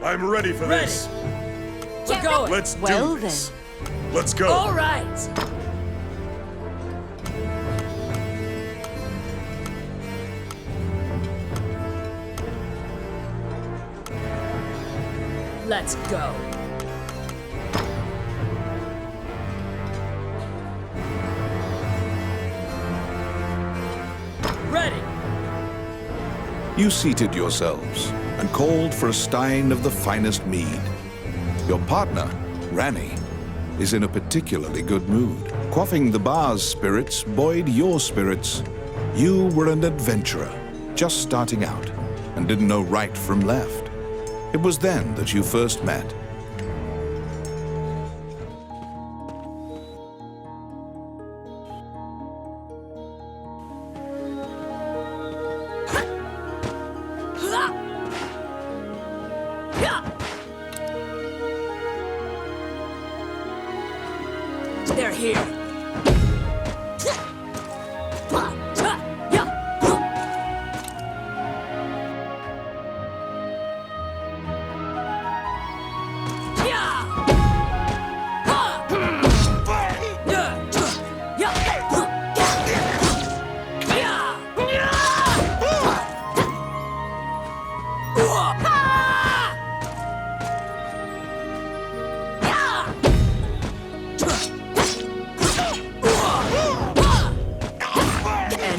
I'm ready for this. We're going. Let's do Well this. Let's go. All right. Let's go. Ready. You seated yourselves and called for a stein of the finest mead. Your partner, Ranny, is in a particularly good mood. Quaffing the bar's spirits buoyed your spirits. You were an adventurer, just starting out, and didn't know right from left. It was then that you first met. They're here.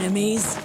Enemies.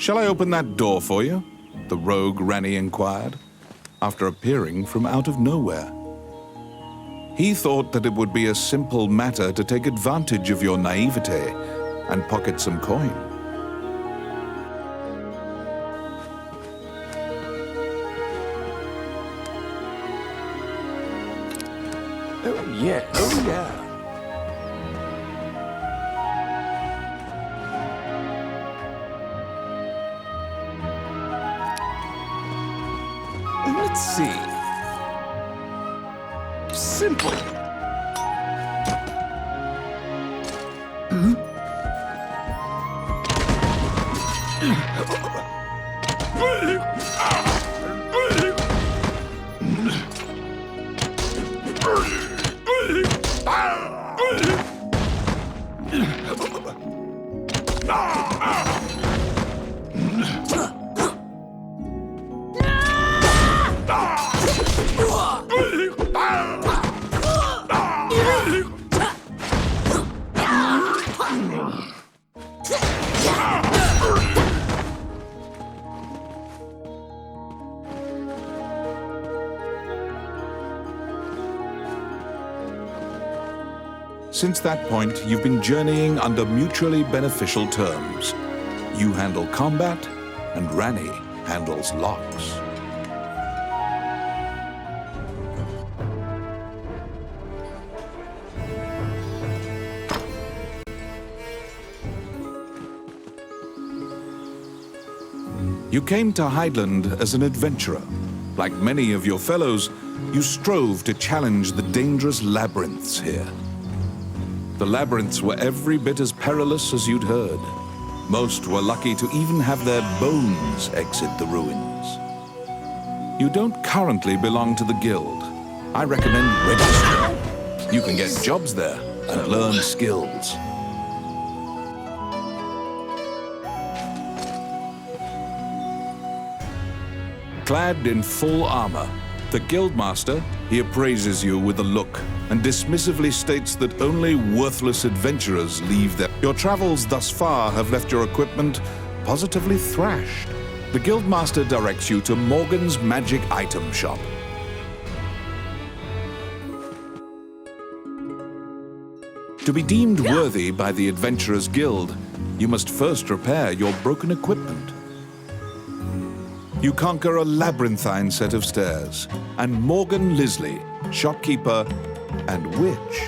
Shall I open that door for you? The rogue Ranny inquired, after appearing from out of nowhere. He thought that it would be a simple matter to take advantage of your naivete and pocket some coin. Oh, yeah. Oh, yeah. Let's see. Simple. Since that point, you've been journeying under mutually beneficial terms. You handle combat, and Ranny handles locks. You came to Highland as an adventurer. Like many of your fellows, you strove to challenge the dangerous labyrinths here. The labyrinths were every bit as perilous as you'd heard. Most were lucky to even have their bones exit the ruins. You don't currently belong to the guild. I recommend registering. You can get jobs there and learn skills. Clad in full armor, the Guildmaster, he appraises you with a look and dismissively states that only worthless adventurers leave their... Your travels thus far have left your equipment positively thrashed. The Guildmaster directs you to Morgan's magic item shop. To be deemed worthy by the Adventurers Guild, you must first repair your broken equipment. You conquer a labyrinthine set of stairs, and Morgan Lisley, shopkeeper and witch,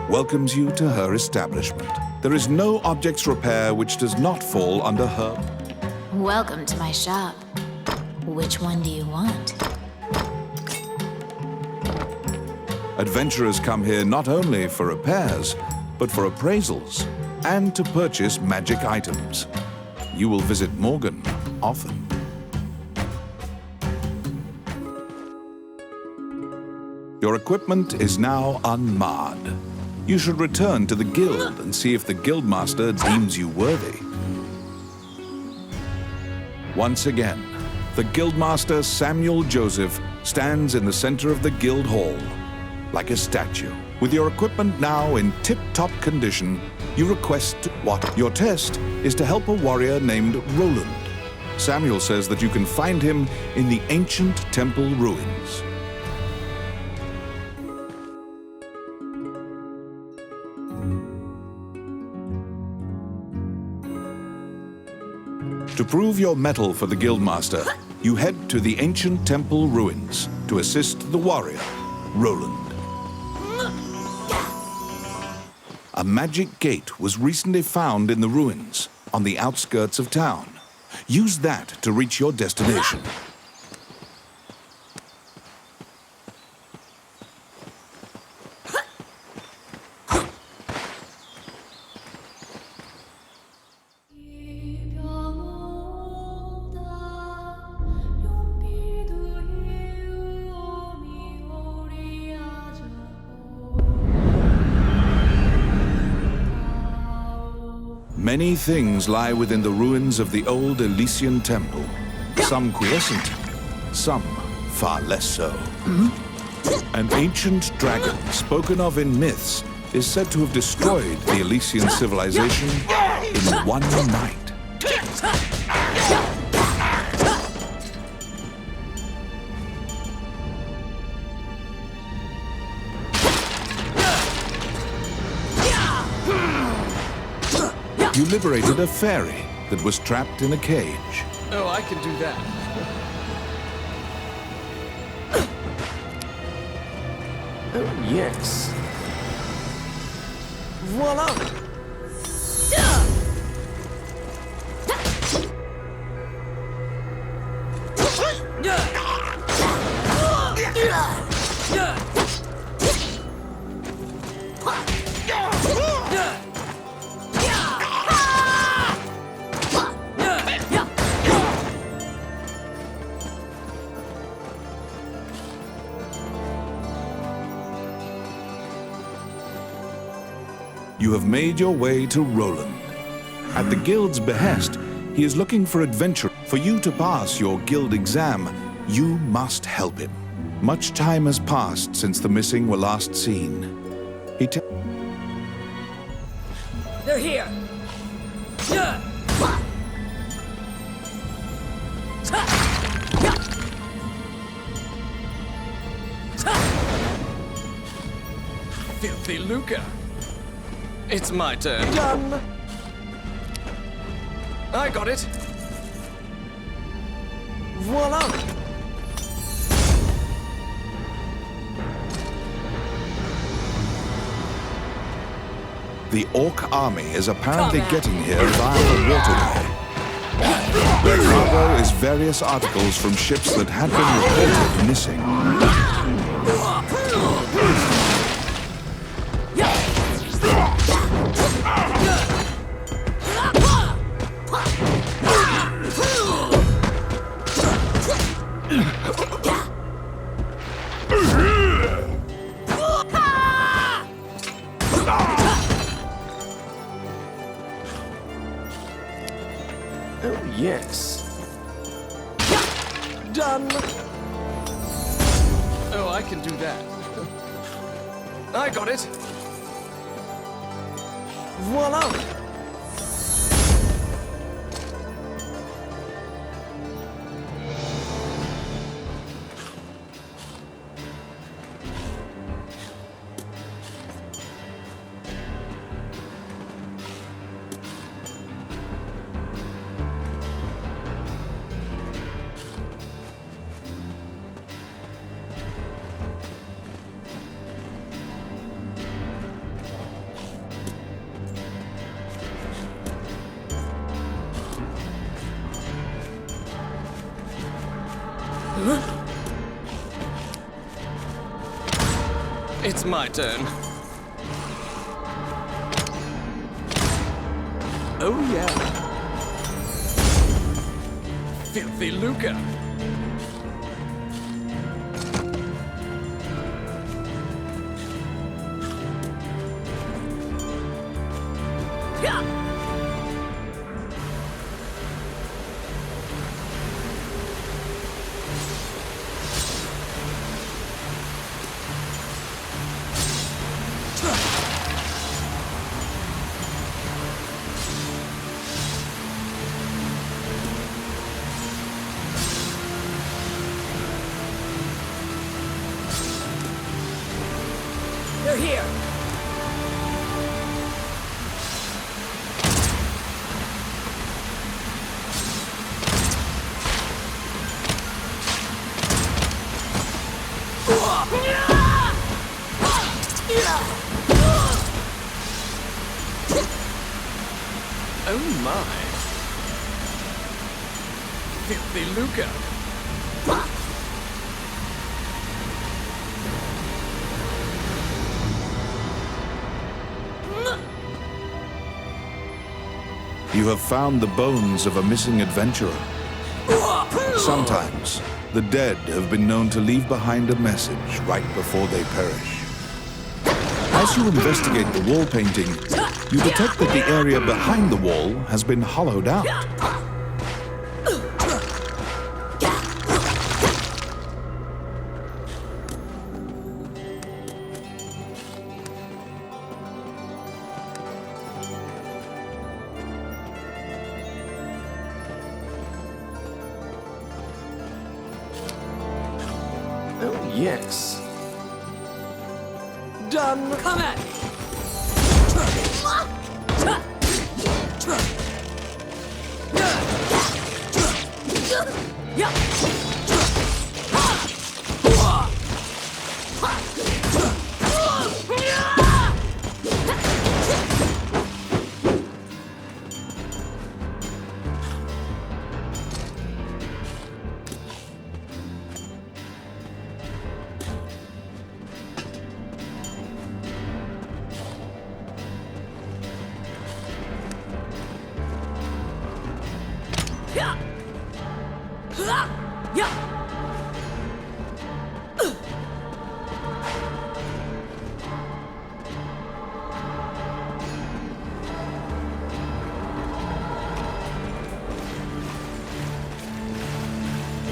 welcomes you to her establishment. There is no objects repair which does not fall under her. Welcome to my shop. Which one do you want? Adventurers come here not only for repairs, but for appraisals and to purchase magic items. You will visit Morgan often. Your equipment is now unmarred. You should return to the guild and see if the Guildmaster deems you worthy. Once again, the Guildmaster Samuel Joseph stands in the center of the guild hall, like a statue. With your equipment now in tip-top condition, you request what? Your test is to help a warrior named Roland. Samuel says that you can find him in the ancient temple ruins. To prove your mettle for the Guildmaster, you head to the ancient temple ruins to assist the warrior, Roland. A magic gate was recently found in the ruins on the outskirts of town. Use that to reach your destination. Many things lie within the ruins of the old Elysian temple. Some quiescent, some far less so. An ancient dragon, spoken of in myths, is said to have destroyed the Elysian civilization in one night. You liberated a fairy that was trapped in a cage. Oh, I can do that. Oh, yes. Voila! You have made your way to Roland. At the guild's behest, he is looking for adventure. For you to pass your guild exam, you must help him. Much time has passed since the missing were last seen. They're here. Filthy Luca. It's my turn. Done. I got it. Voila! The Orc army is apparently Combat. getting here via the waterway. Their cargo is various articles from ships that had been reported missing. Oh, yes. Done. Oh, I can do that. I got it. Voila! It's my turn. Oh, yeah. Filthy lucre. They're here. Oh, my. Filthy lucre. You have found the bones of a missing adventurer. Sometimes, the dead have been known to leave behind a message right before they perish. As you investigate the wall painting, you detect that the area behind the wall has been hollowed out. Oh, yes. Done. Come at me.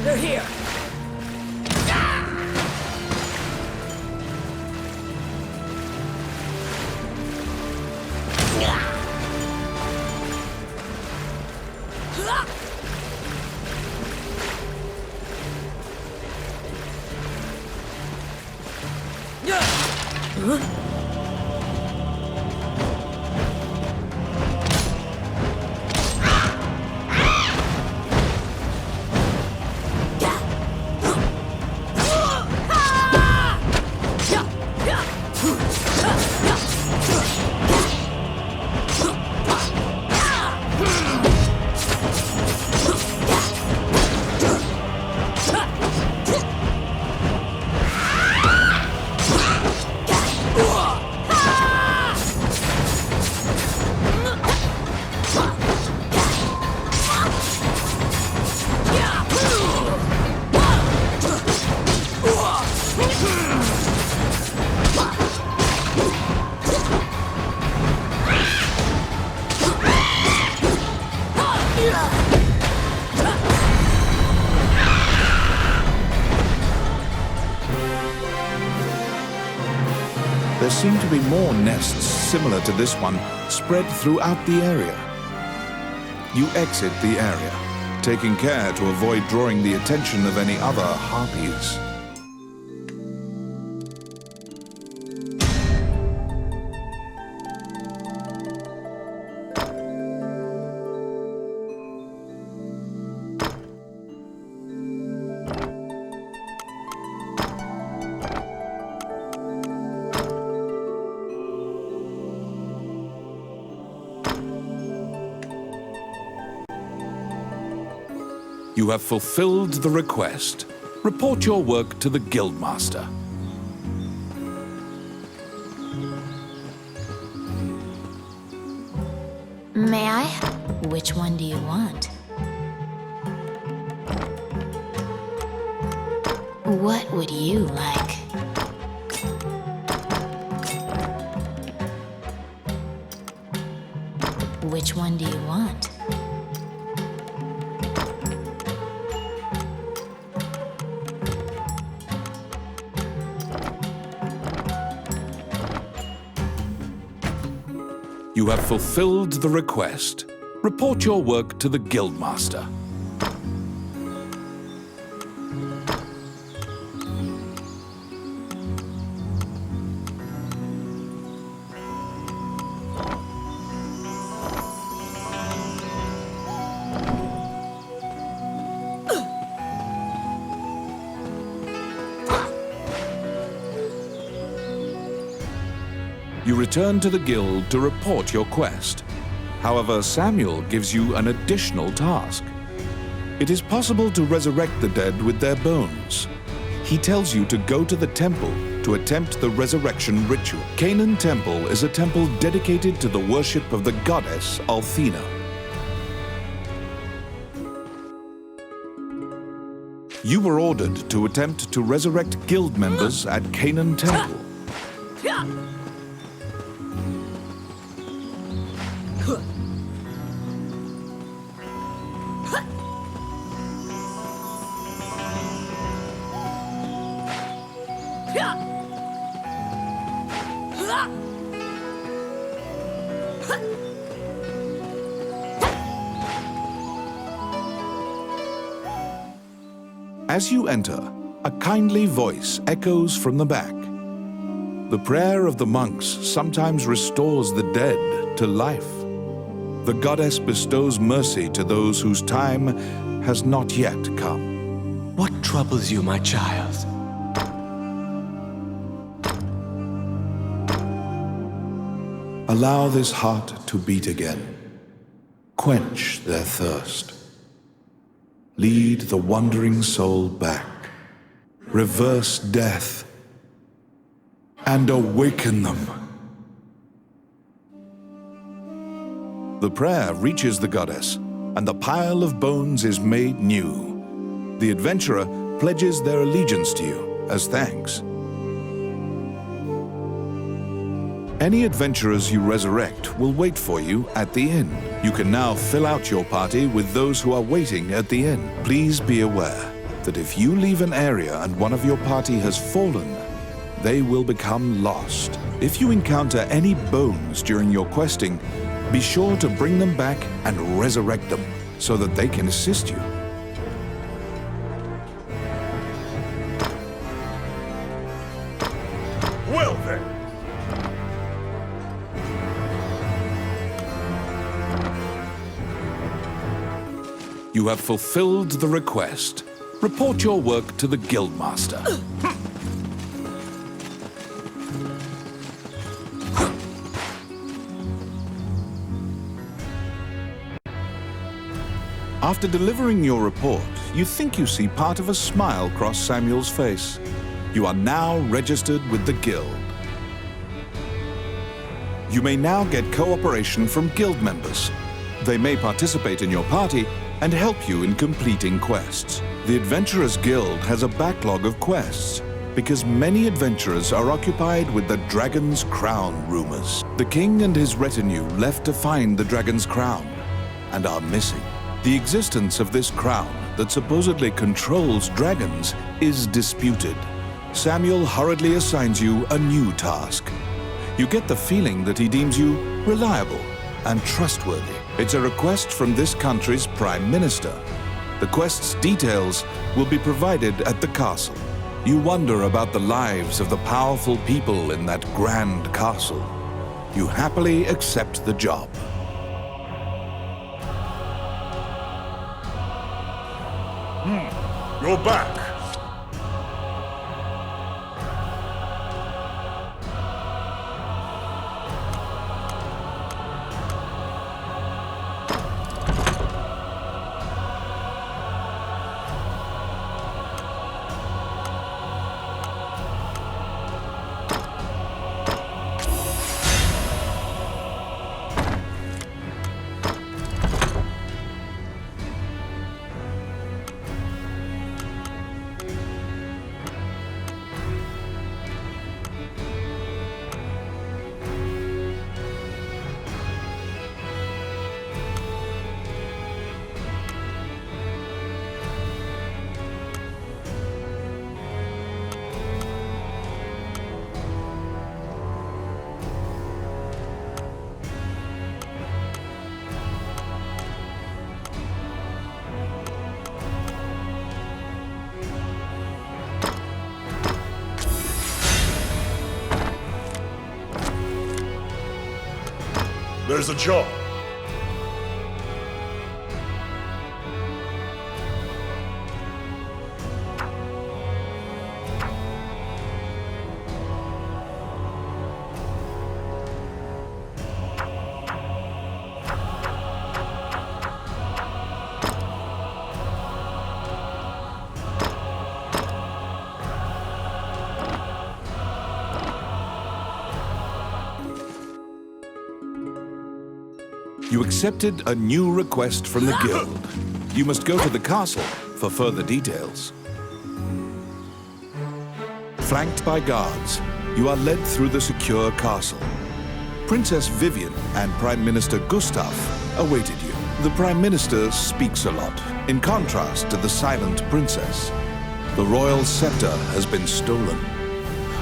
They're here. There seem to be more nests similar to this one spread throughout the area. You exit the area, taking care to avoid drawing the attention of any other harpies. You have fulfilled the request. Report your work to the Guildmaster. May I? Which one do you want? What would you like? Which one do you want? You have fulfilled the request. Report your work to the Guildmaster. You return to the guild to report your quest. However, Samuel gives you an additional task. It is possible to resurrect the dead with their bones. He tells you to go to the temple to attempt the resurrection ritual. Canaan Temple is a temple dedicated to the worship of the goddess Althena. You were ordered to attempt to resurrect guild members at Canaan Temple. As you enter, a kindly voice echoes from the back. The prayer of the monks sometimes restores the dead to life. The goddess bestows mercy to those whose time has not yet come. What troubles you, my child? Allow this heart to beat again. Quench their thirst. Lead the wandering soul back. Reverse death. And awaken them. The prayer reaches the goddess, and the pile of bones is made new. The adventurer pledges their allegiance to you as thanks. Any adventurers you resurrect will wait for you at the inn. You can now fill out your party with those who are waiting at the inn. Please be aware that if you leave an area and one of your party has fallen, they will become lost. If you encounter any bones during your questing, be sure to bring them back and resurrect them so that they can assist you. Well then. You have fulfilled the request. Report your work to the Guildmaster. After delivering your report, you think you see part of a smile cross Samuel's face. You are now registered with the Guild. You may now get cooperation from Guild members. They may participate in your party and help you in completing quests. The Adventurers Guild has a backlog of quests because many adventurers are occupied with the Dragon's Crown rumors. The king and his retinue left to find the Dragon's Crown and are missing. The existence of this crown that supposedly controls dragons is disputed. Samuel hurriedly assigns you a new task. You get the feeling that he deems you reliable and trustworthy. It's a request from this country's Prime Minister. The quest's details will be provided at the castle. You wonder about the lives of the powerful people in that grand castle. You happily accept the job. You're back. There's a job. You accepted a new request from the guild. You must go to the castle for further details. Flanked by guards, you are led through the secure castle. Princess Vivian and Prime Minister Gustav awaited you. The Prime Minister speaks a lot, in contrast to the silent princess. The royal scepter has been stolen.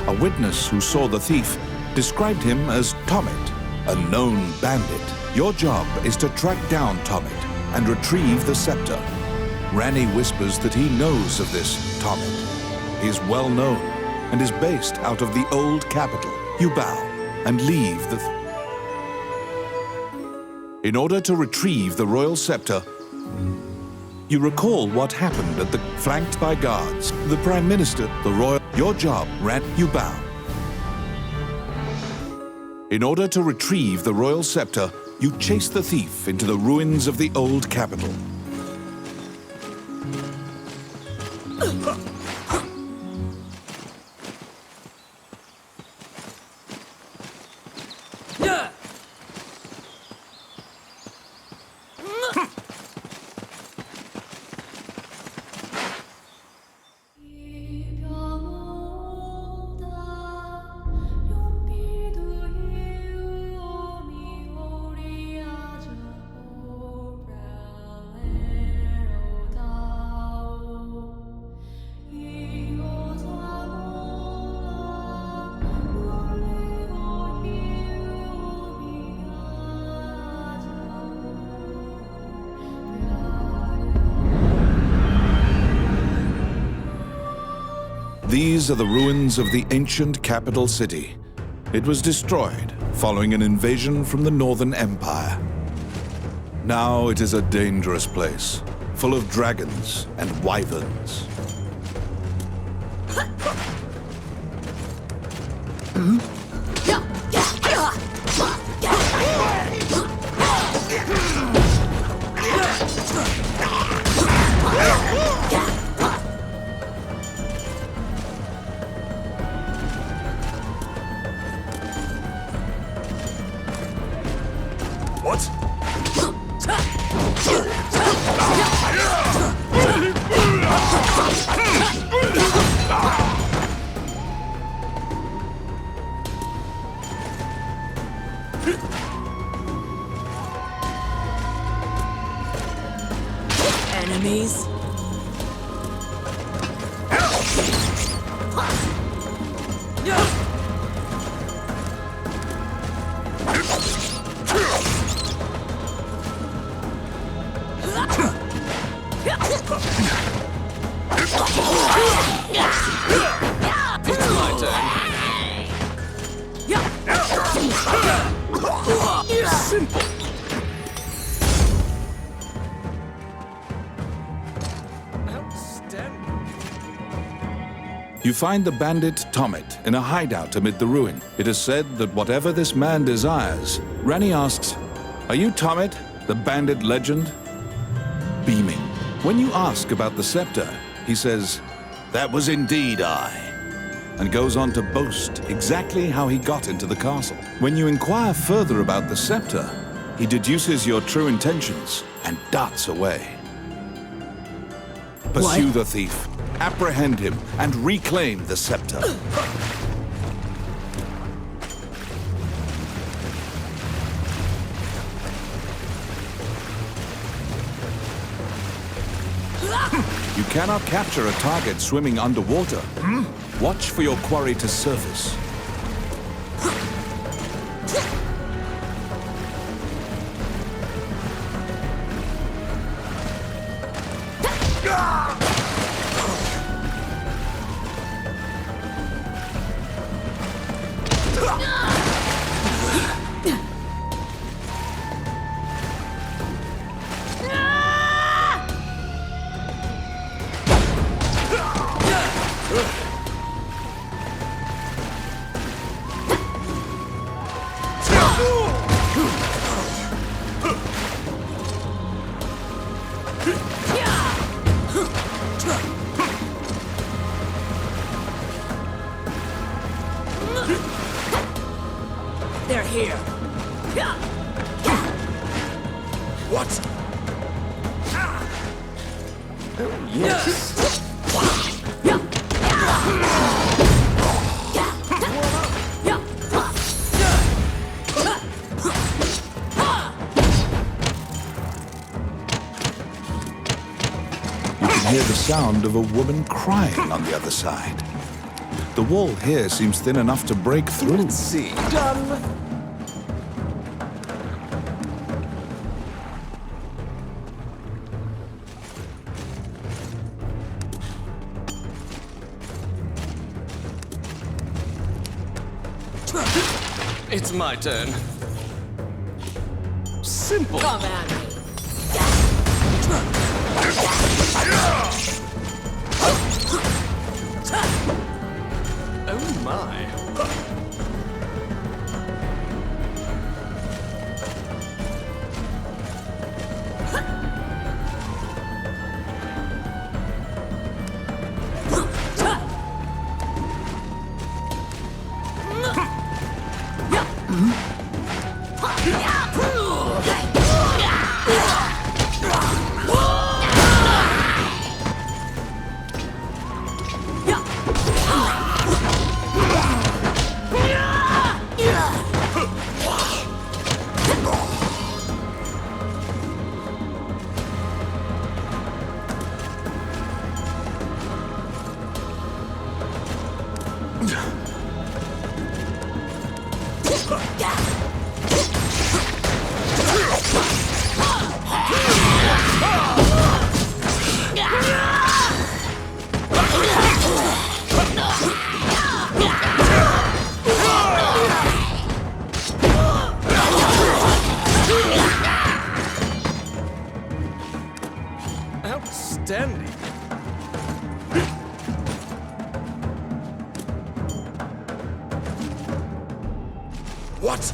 A witness who saw the thief described him as Tomit, a known bandit. Your job is to track down Tomit and retrieve the scepter. Ranny whispers that he knows of this Tomit. He is well known and is based out of the old capital. You bow and leave the... In order to retrieve the royal scepter, you recall what happened at the... Flanked by guards, the Prime Minister, the royal... Your job, you bow. In order to retrieve the royal scepter, you chase the thief into the ruins of the old capital. These are the ruins of the ancient capital city. It was destroyed following an invasion from the Northern Empire. Now it is a dangerous place, full of dragons and wyverns. What? Enemies? Simple. Outstanding. You find the bandit Tomet in a hideout amid the ruin. It is said that whatever this man desires, Ranny asks, "Are you Tomet, the bandit legend?" Beaming. When you ask about the scepter, he says, "That was indeed I," and goes on to boast exactly how he got into the castle. When you inquire further about the scepter, he deduces your true intentions and darts away. Pursue the thief, apprehend him, and reclaim the scepter. You cannot capture a target swimming underwater. Watch for your quarry to surface. They're here. What? Yes. You can hear the sound of a woman crying on the other side. The wall here seems thin enough to break through. Let's see. Done. It's my turn. Simple. Come at me. Oh my. Outstanding. What?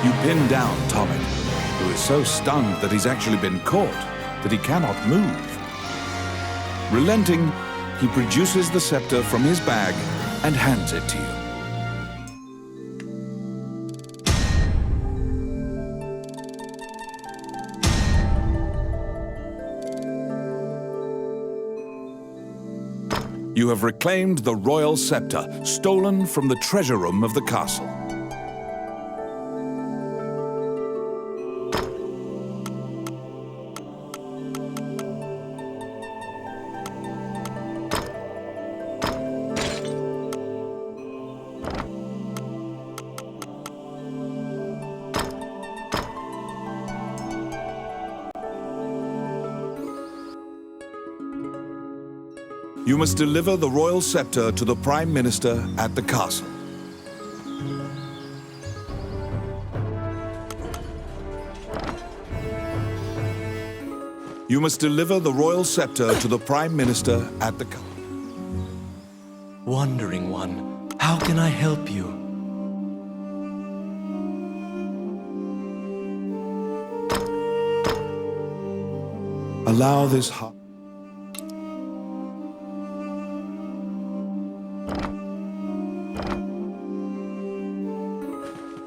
You pin down Tommy, who is so stunned that he's actually been caught, that he cannot move. Relenting, he produces the scepter from his bag and hands it to you. You have reclaimed the royal scepter, stolen from the treasure room of the castle. You must deliver the royal scepter to the Prime Minister at the castle. You must deliver the royal scepter to the Prime Minister at the castle. Wandering One, how can I help you? Allow this heart.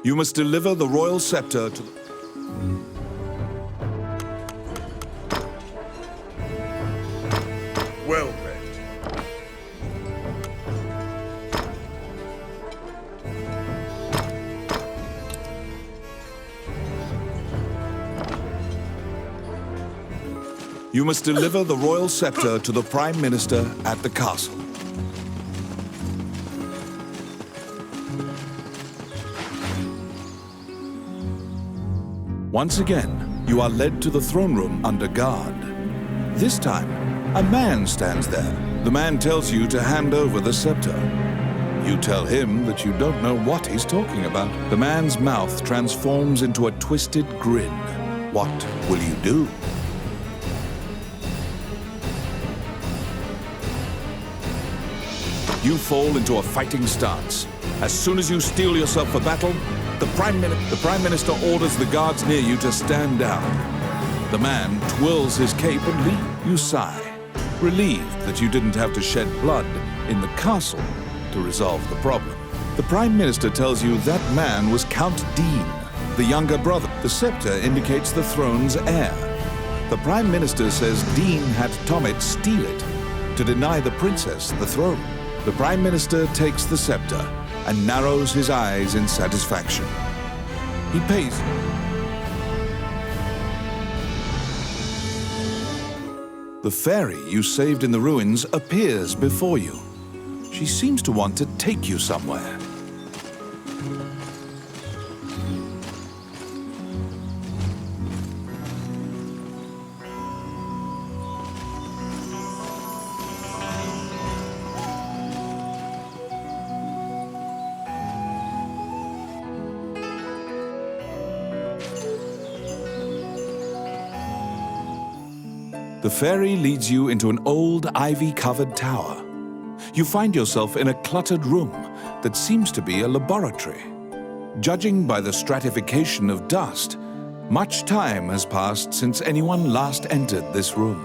You must deliver the royal scepter to the... Well met. You must deliver the royal scepter to the Prime Minister at the castle. Once again, you are led to the throne room under guard. This time, a man stands there. The man tells you to hand over the scepter. You tell him that you don't know what he's talking about. The man's mouth transforms into a twisted grin. What will you do? You fall into a fighting stance. As soon as you steel yourself for battle, the Prime Minister orders the guards near you to stand down. The man twirls his cape and leaves. You sigh, relieved that you didn't have to shed blood in the castle to resolve the problem. The Prime Minister tells you that man was Count Dean, the younger brother. The scepter indicates the throne's heir. The Prime Minister says Dean had Tommet steal it to deny the princess the throne. The Prime Minister takes the scepter and narrows his eyes in satisfaction. He pays. The fairy you saved in the ruins appears before you. She seems to want to take you somewhere. The fairy leads you into an old ivy-covered tower. You find yourself in a cluttered room that seems to be a laboratory. Judging by the stratification of dust, much time has passed since anyone last entered this room.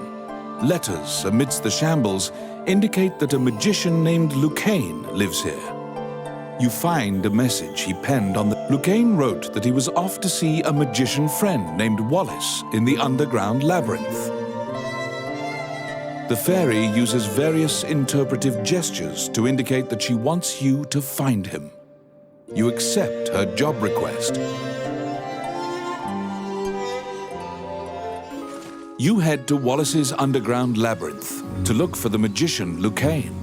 Letters amidst the shambles indicate that a magician named Lucane lives here. You find a message he penned on the... Lucane wrote that he was off to see a magician friend named Wallace in the underground labyrinth. The fairy uses various interpretive gestures to indicate that she wants you to find him. You accept her job request. You head to Wallace's underground labyrinth to look for the magician Lucane.